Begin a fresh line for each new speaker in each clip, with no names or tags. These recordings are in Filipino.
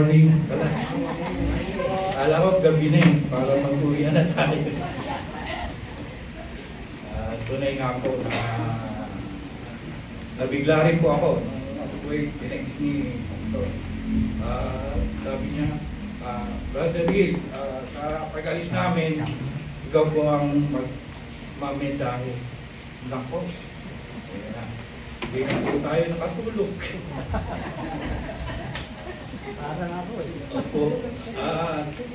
Morning. Alam ko gabi na para mag-uwi na tayo. Tunay nga po na nabigla rin po ako. Wait, tinext ni Pastor. Sabi niya, Brother Will, sa pag-alis namin, ikaw po ang mag-mensahe. Nako. Hindi na po tayo nakatulog.
Para na po.
Opo.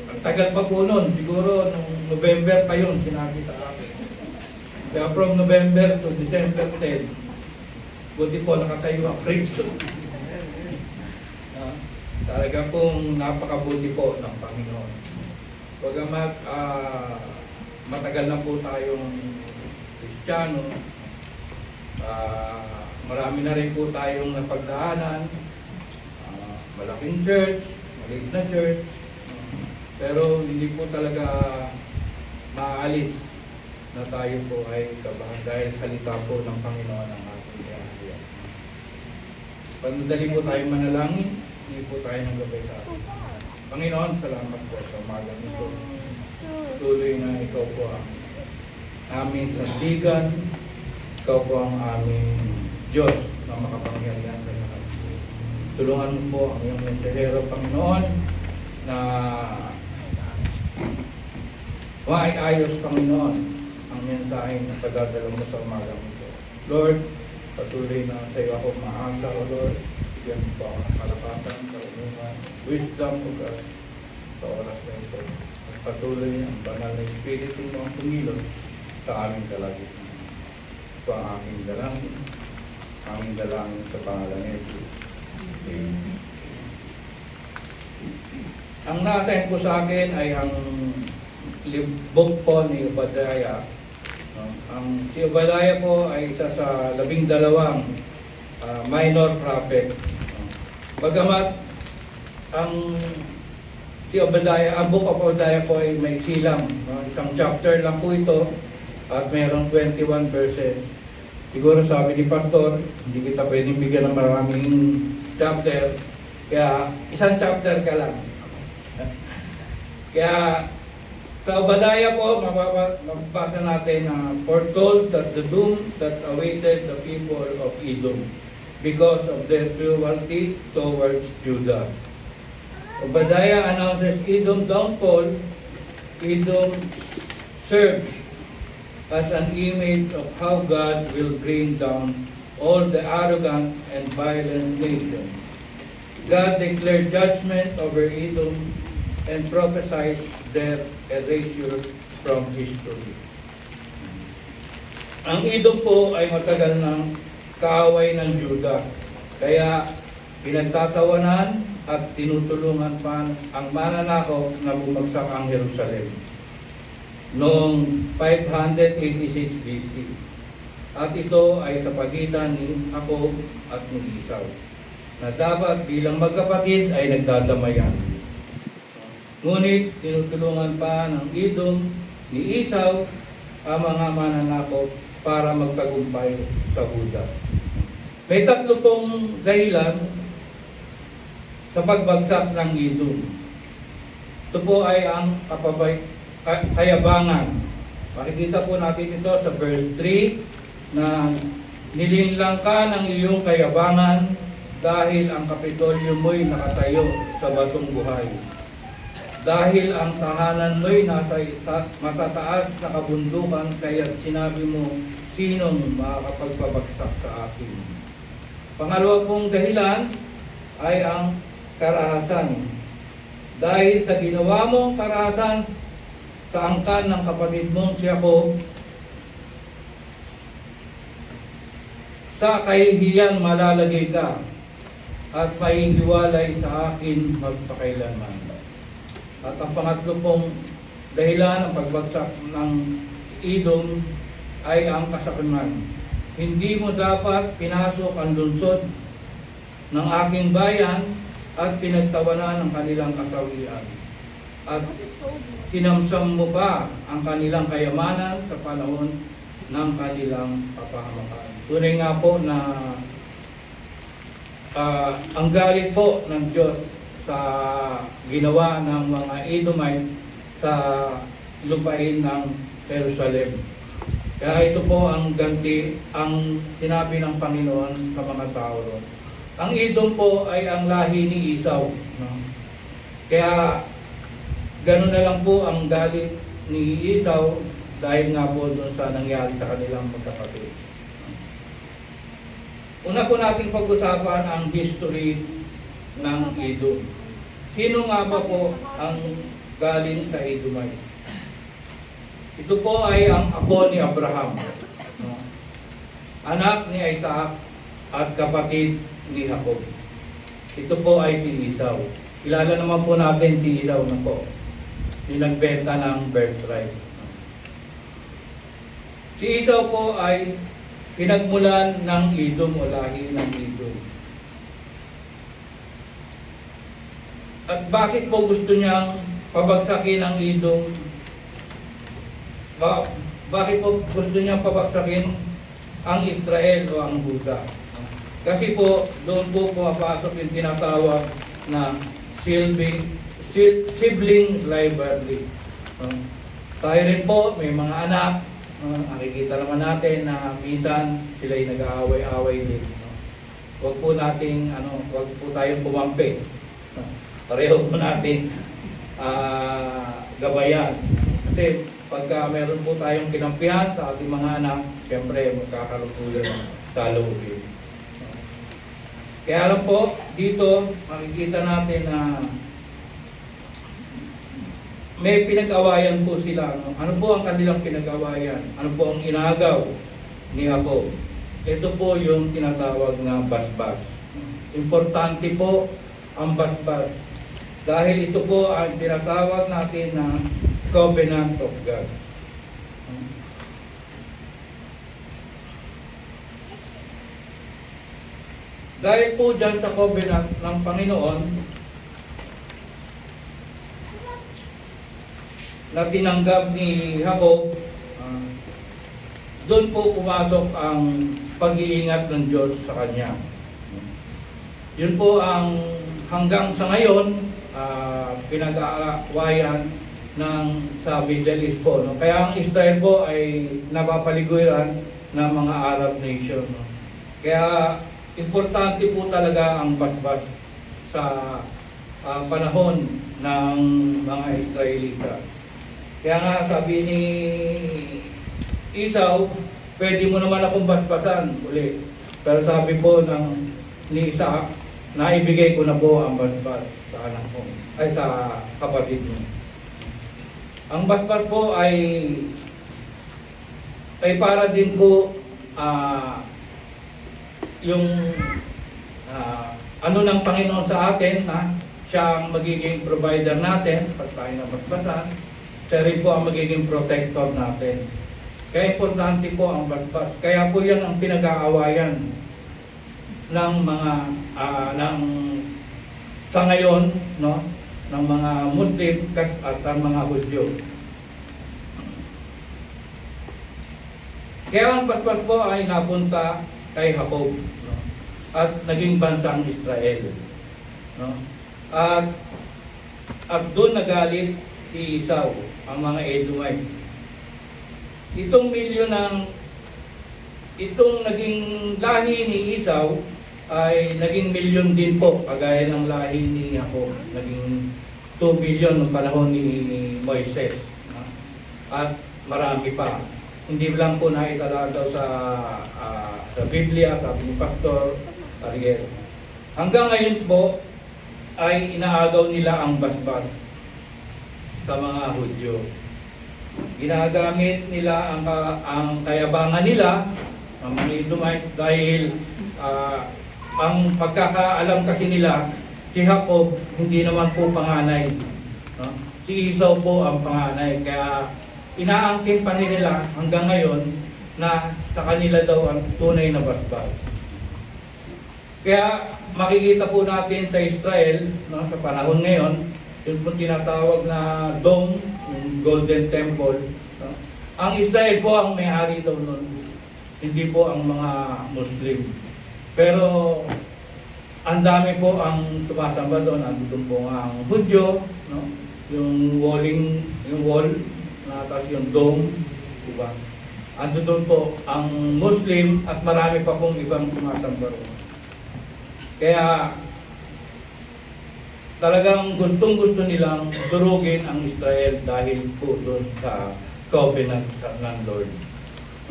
Ang tagal pa po nun. Siguro nung November pa yun, sinabi sa akin. Kaya from November to December 10, buti po nakatayo ang frames. Talaga pong napakabuti po ng Panginoon. Bagamat matagal na po tayong Kristiyano, marami na rin po tayong napagdaanan. Malaking church, maliit na church, pero hindi po talaga maalis na tayo po ay kabahan dahil salita po ng Panginoon ang ating kaya. Pagdali po tayong manalangin, hindi po tayo ng gabay tayo. Panginoon, salamat po sa umagang ito. Tuloy na ikaw po ang aming sandigan, ikaw po ang aming Diyos na makapangyarihan sa lahat. Tulungan mo po ang iyong mensahero, Panginoon, na maayos, Panginoon, ang mensahe na pagdadala mo sa umagang ito. Lord, patuloy na sa iyo ako maasa, O Lord. Bigyan mo po ako ng kalapatan, karunungan, wisdom, O God, sa oras na ito. At patuloy ang banal na Espiritu mo ang tumilot sa aming kalagitnaan. Ito ang aming dalangin sa pangalan ni Jesus. Ang nasa po sa akin ay ang book po ni Obadiah. Si Obadiah po ay isa sa 12 minor prophet. Bagamat si Obadiah, ang book of Obadiah po ay may silang. Isang chapter lang po ito at mayroong 21 verses. Siguro sabi ni Pastor, hindi kita pwedeng bigyan ng maraming chapter, kaya isang chapter ka lang. Kaya sa Obadiah po, mababasa natin na foretold that the doom that awaited the people of Edom because of their cruelty towards Judah. Obadiah announces Edom's downfall. Edom serves as an image of how God will bring down all the arrogant and violent nations. God declared judgment over Edom and prophesied their erasure from history. Ang Edom po ay matagal ng kaaway ng Judah, kaya pinagtatawanan at tinutulungan pa ang mananakaw na bumagsak ang Jerusalem noong 586 BC. At ito ay sa pagitan ni Jacob at ni Esau, na dapat bilang magkapatid ay nagdadamayan. Ngunit tinutulungan pa ng Edom ni Esau ang mga mananakop para magtagumpay sa Huda. May 3 pong dahilan sa pagbagsak ng Edom. Ito po ay ang kayabangan. Makikita po natin ito sa verse 3 na nilinlang ka ng iyong kayabangan dahil ang Kapitolyo mo'y nakatayo sa batong buhay. Dahil ang tahanan mo'y nasa matataas na kabundukan, kaya sinabi mo, sinong makakapagpabagsak sa akin? Pangalawa pong dahilan ay ang karahasan. Dahil sa ginawa mong karahasan sa angkan ng kapatid mong si Jacob, sa kahihiyan malalagay ka at maihiwalay sa akin magpakailanman. At ang pangatlo pong dahilan ng pagbagsak ng Edom ay ang kasakiman. Hindi mo dapat pinasok ang lungsod ng aking bayan at pinagtawanan ang kanilang kasawian. At sinamsam mo pa ang kanilang kayamanan sa panahon ng kanilang kapahamakan. Tunay nga po na ang galit po ng Diyos sa ginawa ng mga Edomite sa lupain ng Jerusalem. Kaya ito po ang ganti, ang sinabi ng Panginoon sa mga tao ron. Ang Edom po ay ang lahi ni Esau. No? Kaya gano'n na lang po ang galit ni Esau dahil nga po doon sa nangyari sa kanilang magkapatid. Una po nating pag-usapan ang history ng Edom. Sino nga ba po ang galing sa Edomite? Ito po ay ang apo ni Abraham, no? Anak ni Isaac at kapatid ni Jacob. Ito po ay si Esau. Kilala naman po natin si Esau na po, yung nagbenta ng birthright. Si Esau po ay pinagmulan ng Edom o lahi ng Edom. At bakit po gusto niyang pabagsakin ang Edom? Bakit po gusto niya pabagsakin ang Israel o ang Juda? Kasi po, doon po pumapasok yung tinatawag na sibling rivalry. Tayo rin po, may mga anak, nakikita naman natin na minsan sila'y nag-aaway-aaway din. Huwag po nating, huwag po tayong pumampi. Pareho po natin gabayan. Kasi pagka meron po tayong kinampihan sa ating mga anak, siyempre magkakaroon po yan sa loob. Kaya lang po, dito makikita natin na may pinag-awayan po sila. Ano po ang kanilang pinag-awayan? Ano po ang inagaw ni Jacob? Ito po yung tinatawag na basbas. Importante po ang basbas. Dahil ito po ang tinatawag natin na covenant of God. Dahil po dyan sa covenant ng Panginoon na tinanggap ni Jacob, doon po pumasok ang pag-iingat ng Diyos sa kanya. Yun po ang hanggang sa ngayon pinag-aawayan ng sa Middle East po. No? Kaya ang Israel po ay napapaliguran ng mga Arab nation. No? Kaya importante po talaga ang basbas sa panahon ng mga Israelita. Kaya nga sabi ni Esau, pwede mo naman akong basbasan uli. Pero sabi po ni Isaac, naibigay ko na po ang basbas sa anak ko, ay sa kapatid mo. Ang basbas po ay para din po yung ano ng Panginoon sa atin, siya ang magiging provider natin pag tayo nabasbasan, siya rin po ang magiging protector natin. Kaya importante po ang basbas. Kaya po yan ang pinag-aawayan ng mga sa ngayon, no, ng mga Muslim at ang mga Hudyo. Kaya ang basbas po ay napunta kay Jacob, no, at naging bansang Israel, no. At doon nagalit si Esau, ang mga Edomite. Itong naging lahi ni Esau ay naging milyon din po, kagaya ng lahi ni Jacob. Naging 2 billion noong panahon ni Moises. At marami pa. Hindi lang po naitala daw sa Biblia, sabi ni Pastor Ariel. Hanggang ngayon po ay inaagaw nila ang basbas sa mga Hudyo. Ginagamit nila ang kayabangan nila, ang mga Edomite, dahil ang pagkakaalam kasi nila, si Jacob hindi naman po panganay, no? Si Esau po ang panganay. Kaya inaangkin pa nila hanggang ngayon na sa kanila daw ang tunay na basbas. Kaya makikita po natin sa Israel, no, sa panahon ngayon, yung po tinatawag na Dome, yung Golden Temple. No? Ang Israel po ang may-ari daw nun, hindi po ang mga Muslim. Pero ang dami po ang sumasamba doon. Andun po nga ang Hudyo, no? Yung wall, na tapos yung dome, diba? Andun doon po ang Muslim at marami pa pong ibang sumasamba roon. Kaya talagang gustong-gusto nilang durugin ang Israel dahil po doon sa covenant ng Lord.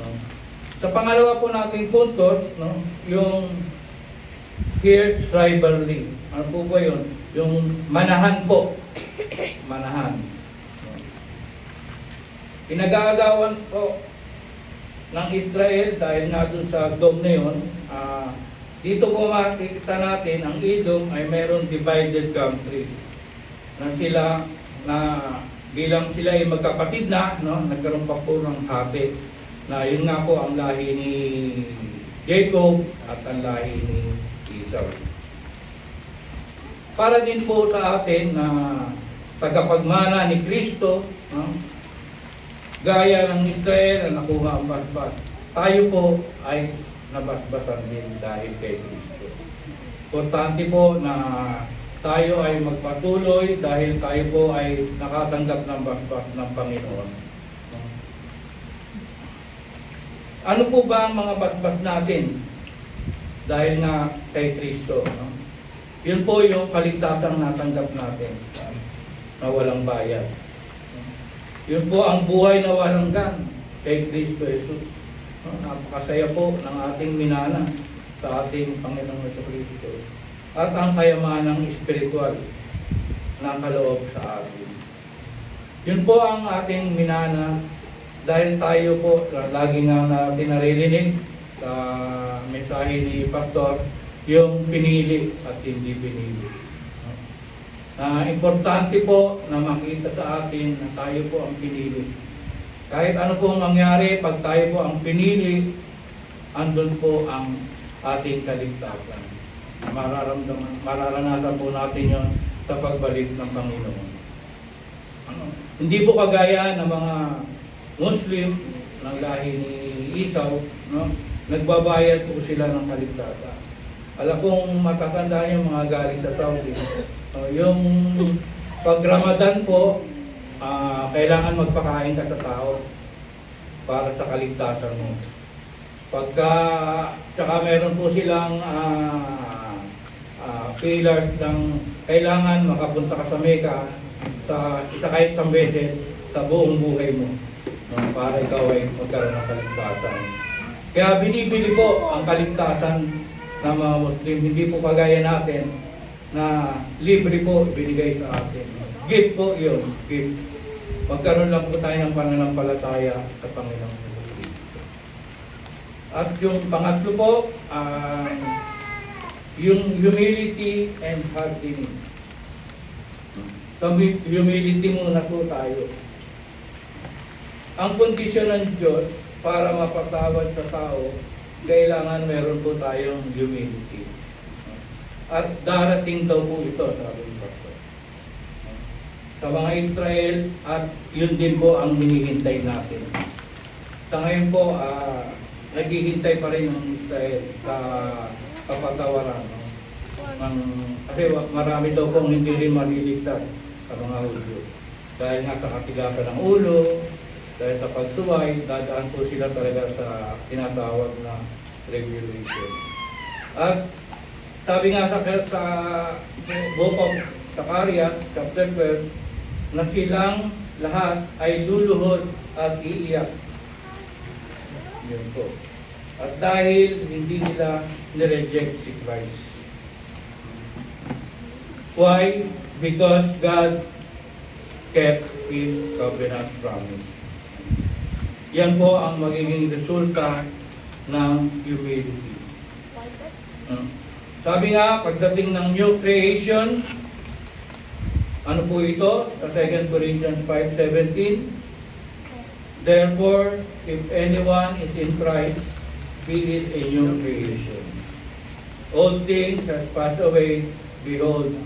No? Sa pangalawa po nating puntos, no, yung here tribally. Ano po ba yun? Yung manahan po. Manahan. No? Pinag-aagawan po ng Israel dahil nga doon sa dome na yun, dito po makikita natin ang Edom ay mayroong divided country na sila na bilang sila ay magkapatid na, no, nagkaroon pa po ng hati na yun nga po ang lahi ni Jacob at ang lahi ni Esau. Para din po sa atin na tagapagmana ni Kristo, no, gaya ng Israel na nakuha ang basbas, tayo po ay nabasbasan din dahil kay Kristo. Importante po na tayo ay magpatuloy dahil tayo po ay nakatanggap ng basbas ng Panginoon. Ano po ba ang mga basbas natin dahil nga kay Kristo? No? Yun po yung kaligtasang natanggap natin na walang bayad. Yun po ang buhay na walang hanggan kay Kristo Jesus. Napakasaya po ng ating minana sa ating Panginoong Jesucristo at ang kayamanang espiritual na kaloob sa atin. Yun po ang ating minana dahil tayo po, lagi nga natin naririnig sa mensahe ni Pastor, yung pinili at hindi pinili. Importante po na makita sa atin na tayo po ang pinili. Kahit ano pong mangyari, pag tayo po ang pinili, andun po ang ating kaligtasan. Mararanasan po natin yon sa pagbalik ng Panginoon. Hindi po kagaya ng mga Muslim ng lahi ni Esau, no? Nagbabayad po sila ng kaligtasan. Alam kong matatandaan yung mga galing sa Saudi. Yung pag Ramadan po, kailangan magpakain ka sa tao para sa kaligtasan mo. Tsaka meron po silang pillars ng kailangan makapunta ka sa Mecca sa isa kahit isang beses sa buong buhay mo, no, para ikaw ay magkaroon ng kaligtasan. Kaya binibili po ang kaligtasan ng mga Muslim, hindi po kagaya natin na libre po binigay sa atin. Gift po yun, gift. Magkaroon lang po tayo ng pananampalataya sa Panginoon Jesucristo. At yung pangatlo po, yung humility and hardening. Sa humility muna po tayo. Ang kondisyon ng Diyos para mapatawad sa tao, kailangan meron po tayong humility. At darating daw po ito, sabi ng Pastor. Sa mga Israel, at yun din po ang hinihintay natin. Sa ngayon po, naghihintay pa rin ang Israel sa kapatawaran. No? Kasi marami daw pong hindi rin maliligtas sa mga Hudyo. Dahil nga sa katigasan ng ulo, dahil sa pagsuway, dadaan po sila talaga sa tinatawag na tribulation. At sabi nga sa Book of Zacarias, chapter 12, na silang lahat ay luluhod at iiyak. Yun po. At dahil hindi nila nireject si Christ. Why? Because God kept His covenant promise. Yan po ang magiging resulta ng humility. Sabi nga, pagdating ng new creation, ano po ito? Sa 2 Corinthians 5:17, therefore, if anyone is in Christ, he is a new creation. All things has passed away, behold,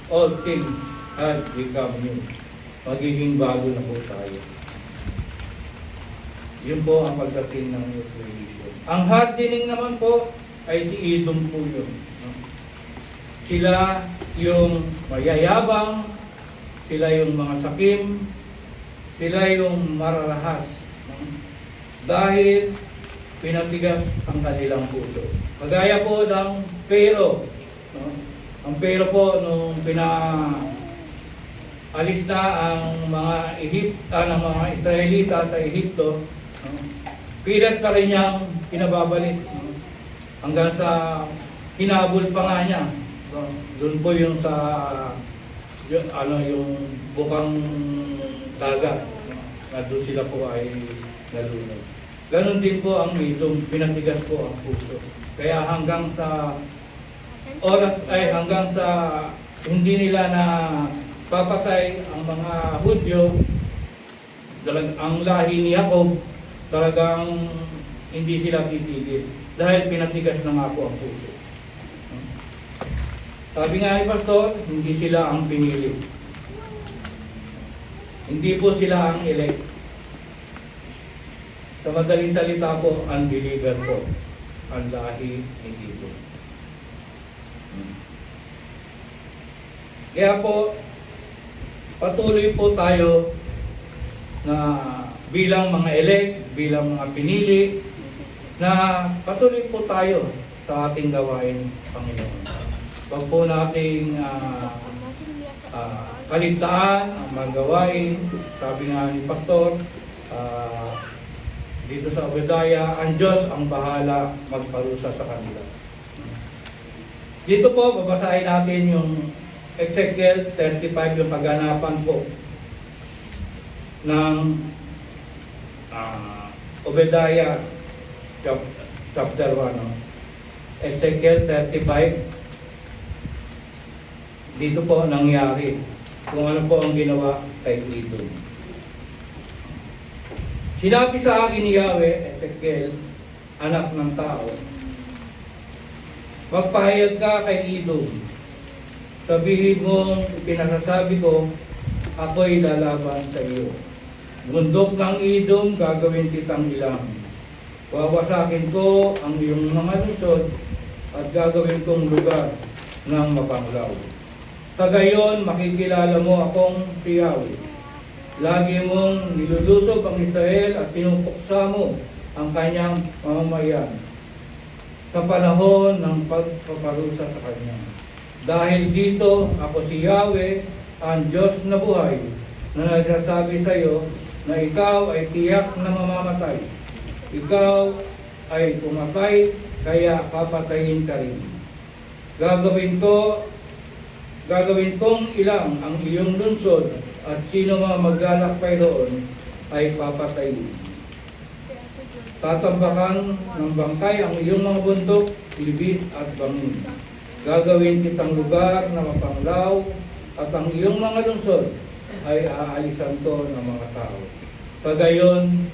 all things have become new. Magiging bago na po tayo. Yun po ang pagdating ng new creation. Ang hardening naman po ay si Edom po yun. sila yung mayayabang, sila yung mga sakim, sila yung mararahas. Dahil pinatigas ang kanilang puso. Kagaya po ng Pero. No? Ang Pero po, nung alis na ang mga ng mga Israelita sa Ehipto, no? Pilit pa rin niyang pinababalik. No? Hanggang sa hinabol pa nga niya. No? Doon po yung sa yung bukang dagat. No? Na doon sila po ay nalunod. Ganon din po ang Edom, pinatigas po ang puso. Kaya hanggang sa hanggang sa hindi nila na papatay ang mga Hudyo, ang lahi ni Jacob, talagang hindi sila titigil dahil pinatigas na nga po ang puso. Sabi nga ni Pastor, hindi sila ang pinili. Hindi po sila ang elect. Sa madaling salita po, unbeliever po ang lahi ni Edom. Kaya po, patuloy po tayo na bilang mga elect, bilang mga pinili, na patuloy po tayo sa ating gawain, Panginoon. Huwag po nating kaligtaan ang mga gawain. Sabi nga ni Pastor, dito sa Obadiah, ang Diyos ang bahala magparusa sa kanila. Dito po, babasahin natin yung Ezekiel 35, yung kaganapan po ng Obadiah chapter 1. No? Ezekiel 35, dito po nangyari kung ano po ang ginawa kay Edom. Sinabi sa akin ni Yahweh, Ezekiel, anak ng tao, magpahayag ka kay Edom. Sabihin mo, pinasasabi ko, ako'y lalaban sa iyo. Bundok ng Edom, gagawin kitang ilang. Wawasakin ko ang iyong mga lungsod at gagawin kong lugar ng mapanglaw. Sa gayon, makikilala mo akong si Yahweh. Lagi mong nilulusob ang Israel at pinupuksa mo ang kanyang mamamayan sa panahon ng pagpaparusa sa kanya. Dahil dito, ako si Yahweh, ang Diyos na buhay, na nagsasabi sa iyo na ikaw ay tiyak na mamamatay. Ikaw ay pumatay, kaya papatayin ka rin. Gagawin kong ilang ang iyong lungsod at sino mga maglalakbay roon ay papatayin. Tatambakan ng bangkay ang iyong mga bundok, libis at bangin. Gagawin kitang lugar na mapanglaw at ang iyong mga lungsod ay aalisan to ng mga tao. Pagayon,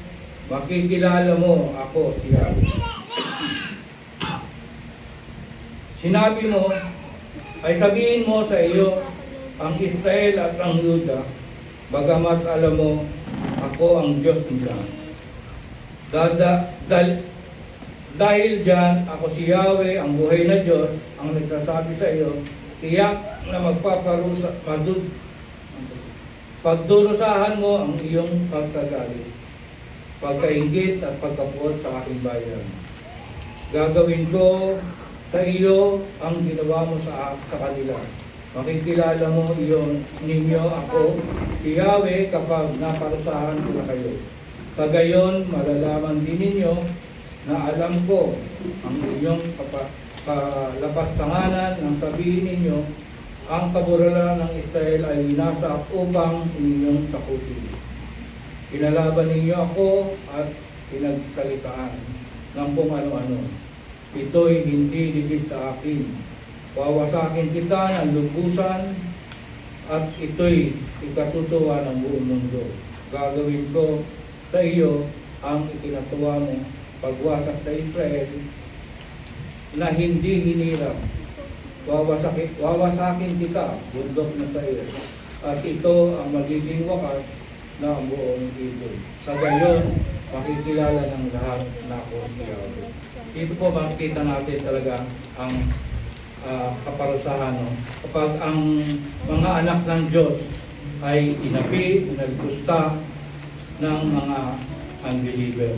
makikilala mo ako si Yahweh. Sinabi mo, ay sabihin mo sa iyo ang Israel at ang Juda, bagamat alam mo, ako ang Diyos nila. Dahil dyan, ako si Yahweh, ang buhay na Diyos, ang nagsasabi sa iyo, tiyak na magpaparusa, pagdurusahan mo ang iyong pagkagalit, pagkaingit at pagkapuot sa aking bayan. Gagawin ko sa iyo ang ginawa mo sa kanila. Makikilala mo iyon ninyo ako, si Yahweh, kapag naparusahan ko na kayo. Sa gayon, malalaman din ninyo na alam ko ang inyong kalapastanganan ng sabihin ninyo, ang kaburalan ng Israel ay winasak upang inyong takutin. Pinalaban ninyo ako at pinagsalitaan ng kung ano-ano. Ito'y hindi digit sa akin. Wawasakin kita ng lubusan at ito'y ikatutuwa ng buong mundo. Gagawin ko sa iyo ang ikinatuwa mo pagwasak sa Israel na hindi hinirap. Wawasakin kita, bundok na sa iyo. At ito ang magiging wakas na ang buong Edom. Sa gayon, makikilala ng lahat na ako si Yahweh. Dito po makikita natin talaga ang kaparusahan. No? Kapag ang mga anak ng Diyos ay inapi, nagpusta ng mga unbeliever.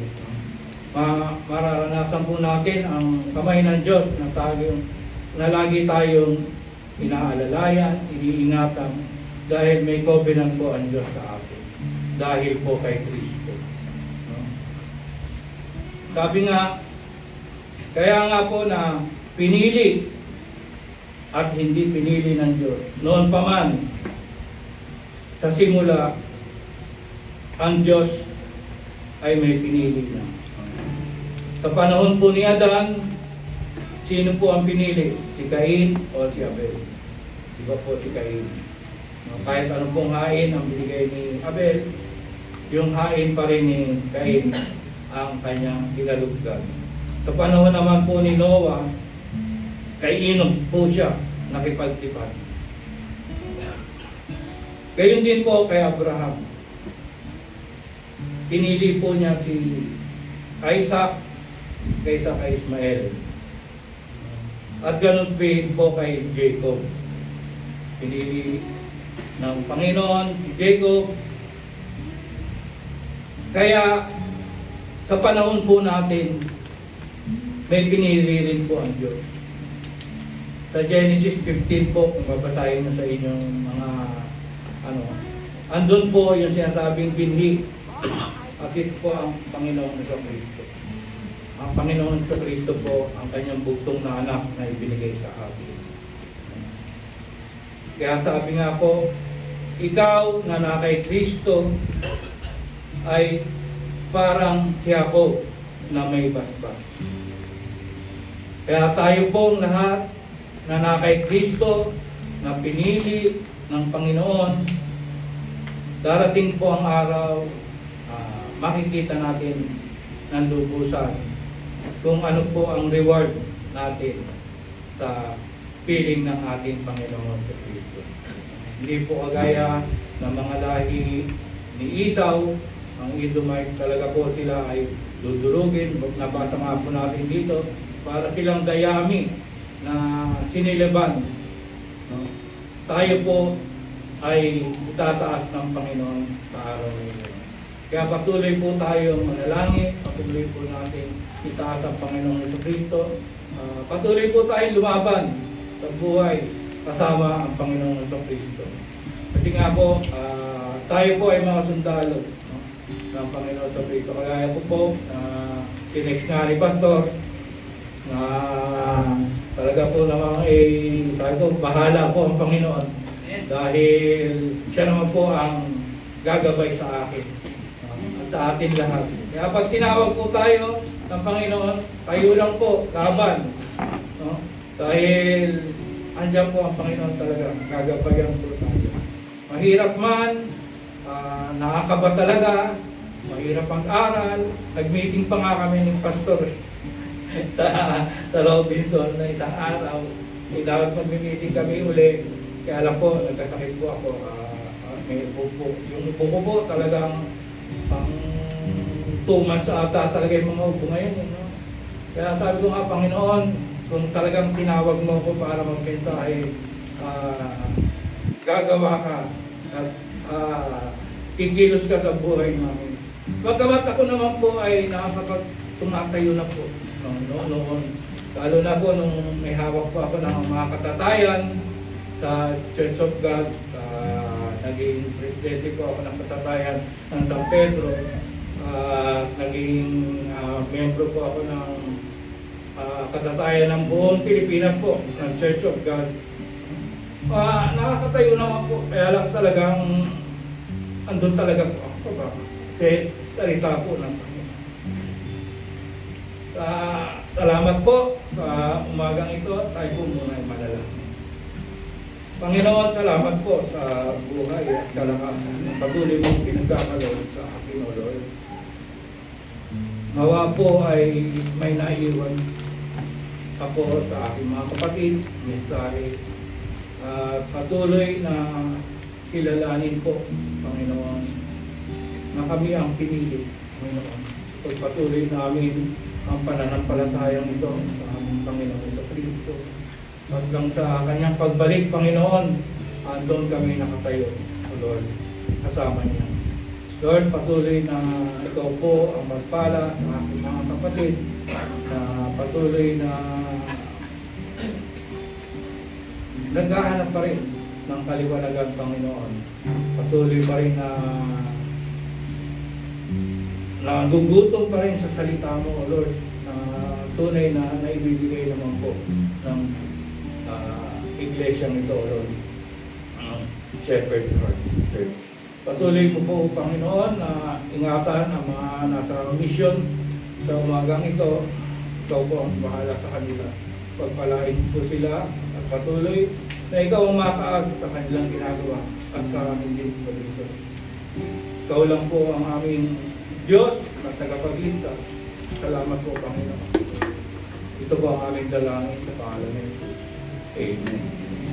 Mararanasan po natin ang kamay ng Diyos na lagi tayong inaalalayan, iniingatan dahil may covenant po ang Diyos sa atin. Dahil po kay Kristo. No? Sabi nga, kaya nga po na pinili at hindi pinili ng Diyos. Noon pa man, sa simula, ang Diyos ay may pinili na. Sa panahon po ni Adan, sino po ang pinili? Si Cain o si Abel? Iba po si Cain. No, kahit anong pong hain ang binigay ni Abel, yung hain pa rin ni Cain ang kanyang kinalugdan. Sa panahon naman po ni Noah, kay Enoch po siya nakipagtipad. Gayon din po kay Abraham. Pinili po niya si Isaac kaysa kay Ismael. At ganun din po kay Jacob. Pinili ng Panginoon si Jacob. Kaya sa panahon po natin, may pinili rin po ang Diyos. Sa Genesis 15 po, kung babasahin nyo sa inyong mga andun po yung sinasabing binhi. At ito po ang Panginoon sa Kristo. Ang Panginoon sa Kristo po ang kanyang bugtong na anak na ibinigay sa atin. Kaya sabi nga po, ikaw na nakay Kristo ay parang si Jacob na may basbas. Kaya tayo pong lahat na nakay Kristo na pinili ng Panginoon, darating po ang araw, makikita natin ng lubusan kung ano po ang reward natin sa piling ng ating Panginoon sa Kristo. Hindi po kagaya ng mga lahi ni Esau, ang Edomite talaga po sila ay dudurugin. Nabasa nga po natin dito, para silang dayami na sinilaban. No? Tayo po ay itataas ng Panginoon sa araw na ito. Kaya patuloy po tayong manalangin, patuloy po natin itaas ang Panginoon sa Kristo. Patuloy po tayong lumaban sa buhay kasama ang Panginoon sa Kristo. Kasi nga po, tayo po ay mga sundalo, no, ng Panginoon sa Kristo. Kaya po, tinext nga ni Pastor, na talaga po naman sabi ko, bahala po ang Panginoon dahil siya naman po ang gagabay sa akin at sa atin lahat. Kaya pag tinawag po tayo ng Panginoon, kayo lang po, laban, no? Dahil andyan po ang Panginoon talaga, gagabayan po tayo. Mahirap man, nakakaba talaga, mahirap ang aral. Nag-meeting pa nga kami ng pastor sa Robinson na isang araw. Dapat mag-meeting kami uli. Kaya alam po, nagkasakit po ako. May buko. Yung buko po talagang pang 2 months ata talaga yung mga ubo ngayon. No? Kaya sabi ko nga, Panginoon, kung talagang tinawag mo ko para magmensahe, gagawa ka at kikilos ka sa buhay namin. Pagkamat ako naman po ay nakakapag-tumatayo na po noon. Lalo na po nung may hawak po ako ng mga katatayan sa Church of God. Naging presidente po ako ng katatayan ng San Pedro. Naging membro po ako ng katatayan ng buong Pilipinas po ng Church of God. Nakakatayo naman po, kaya lang talagang andun talaga po ako ba? Kasi salita po ng Panginoon. Salamat po sa umagang ito, tayo po muna ay manalangin. Panginoon, salamat po sa buhay at kalakasan. Patuloy mong pinagkakaloob sa akin, O Lord. Nawa po ay may naiwan ako sa aking mga kapatid, mensahe. Patuloy na kilalanin po, Panginoon, na kami ang pinili, Panginoon. Pagpatuloy namin ang pananampalatayang ito sa aming Panginoon sa Kristo. hanggang sa kanyang pagbalik, Panginoon, andun kami nakatayo, O Lord, kasama niya. Lord, patuloy na ikaw po ang magpala sa aking mga kapatid na patuloy na naghahanap pa rin ng kaliwanagan, Panginoon. Patuloy pa rin na nagugutom pa rin sa salita mo, O Lord, na tunay na naibibigay naman po ng iglesyang ito, O Lord, ang Shepherd's Heart Church. Patuloy mo po, Panginoon, na ingatan ang mga nasa mission sa umagang ito. Ikaw po ang bahala sa kanila. Pagpalain po sila at patuloy na ikaw ang mataas sa kanilang ginagawa at sa aming din po dito. Ikaw lang po ang aming Diyos na tagapagligtas. Salamat po, Panginoon. Ito po ang aming dalangin sa pangalan ng Jesus. Amen.